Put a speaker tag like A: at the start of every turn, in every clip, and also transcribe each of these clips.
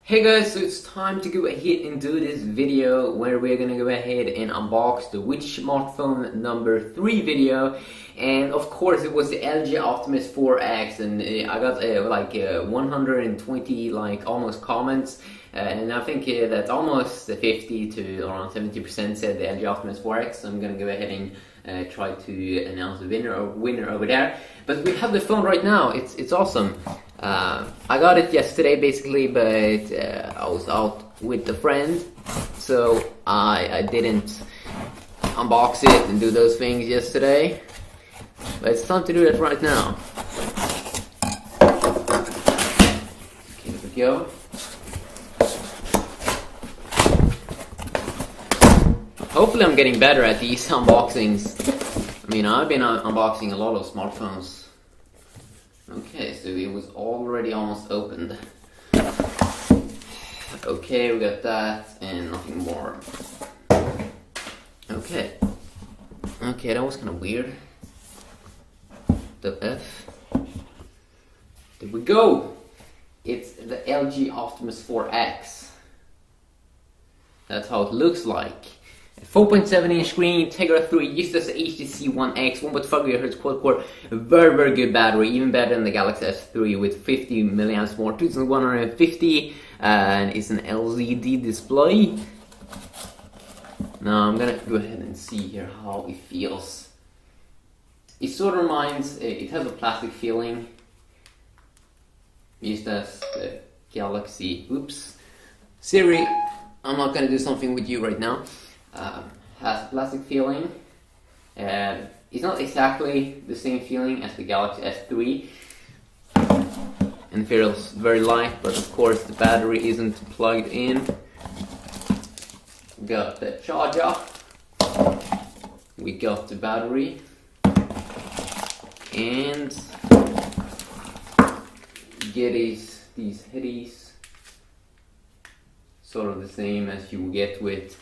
A: Hey guys, so it's time to go ahead and do this video where we're gonna go ahead and unbox the Which Smartphone number 3 video. And of course it was the LG Optimus 4X, and I got 120 almost comments, and I think that's almost 50 to around 70% said the LG Optimus 4X. So I'm gonna go ahead and try to announce the winner over there. But we have the phone right now. It's awesome. I got it yesterday basically, but I was out with a friend, so I didn't unbox it and do those things yesterday. But it's time to do it right now. Okay, here we go. Hopefully I'm getting better at these unboxings. I mean, I've been unboxing a lot of smartphones. Okay, so it was already almost opened. Okay, we got that and nothing more. Okay, that was kind of weird. The F. There we go. It's the LG Optimus 4X. That's how it looks like. 4.7-inch screen, Tegra 3, used as HTC One X, 1.5 GHz quad core, very good battery, even better than the Galaxy S3 with 50 milliamps more, 2150, and it's an LCD display. Now I'm gonna go ahead and see here how it feels. It sort of reminds, it has a plastic feeling, used as the Galaxy, Siri, I'm not gonna do something with you right now. Has a plastic feeling. It's not exactly the same feeling as the Galaxy S3, and feels very light, but of course the battery isn't plugged in. Got the charger, we got the battery, and get these hoodies, sort of the same as you will get with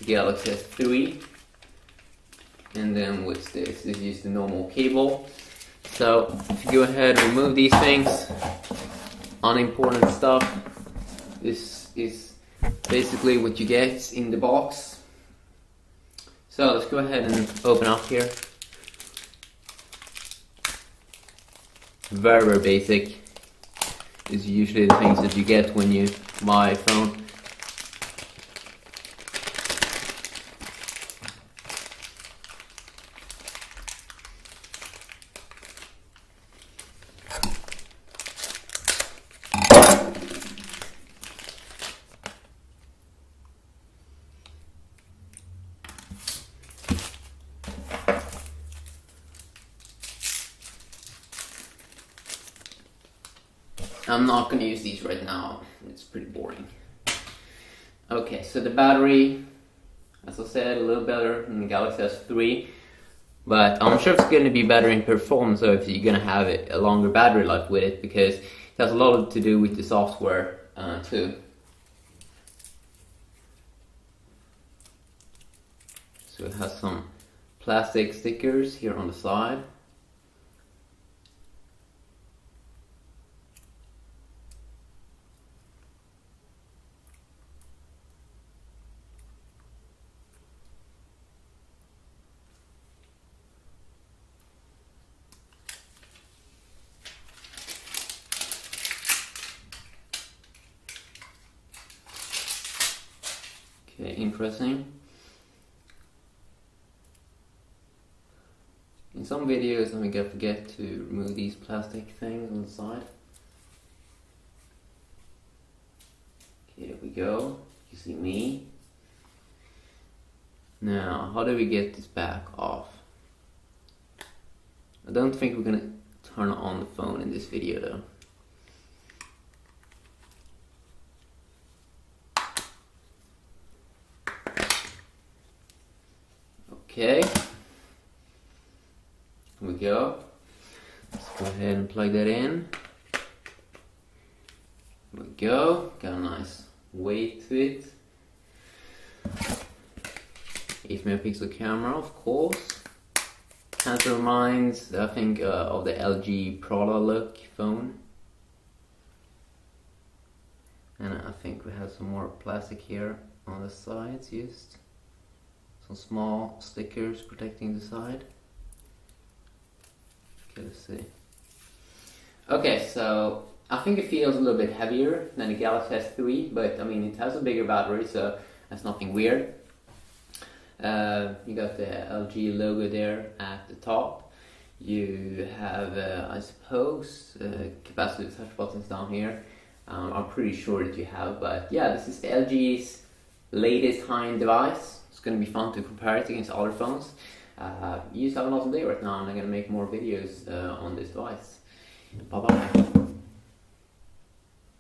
A: Galaxy S3, and then what's this is the normal cable. So if you go ahead and remove these things, unimportant stuff, this is basically what you get in the box. So let's go ahead and open up here. Very basic. This is usually the things that you get when you buy a phone. I'm not going to use these right now, it's pretty boring. Okay, so the battery, as I said, a little better than the Galaxy S3, but I'm sure it's going to be better in performance, so if you're going to have a longer battery life with it, because it has a lot to do with the software too. So it has some plastic stickers here on the side. Okay, interesting. In some videos, I'm gonna forget to remove these plastic things on the side. Okay, there we go. You see me. Now, how do we get this back off? I don't think we're gonna turn on the phone in this video though. Okay, here we go. Let's go ahead and plug that in. Here we go. Got a nice weight to it. 8 megapixel camera, of course. Kind of reminds, I think, of the LG Prada look phone. And I think we have some more plastic here on the sides used. Some small stickers protecting the side. Okay, let's see. Okay, so I think it feels a little bit heavier than the Galaxy S3, but I mean it has a bigger battery, so that's nothing weird. You got the LG logo there at the top. You have, I suppose, capacitive touch buttons down here. I'm pretty sure that you have, but yeah, this is the LG's latest high-end device. It's going to be fun to compare it against other phones. You just have an awesome day right now, and I'm going to make more videos on this device. Bye bye.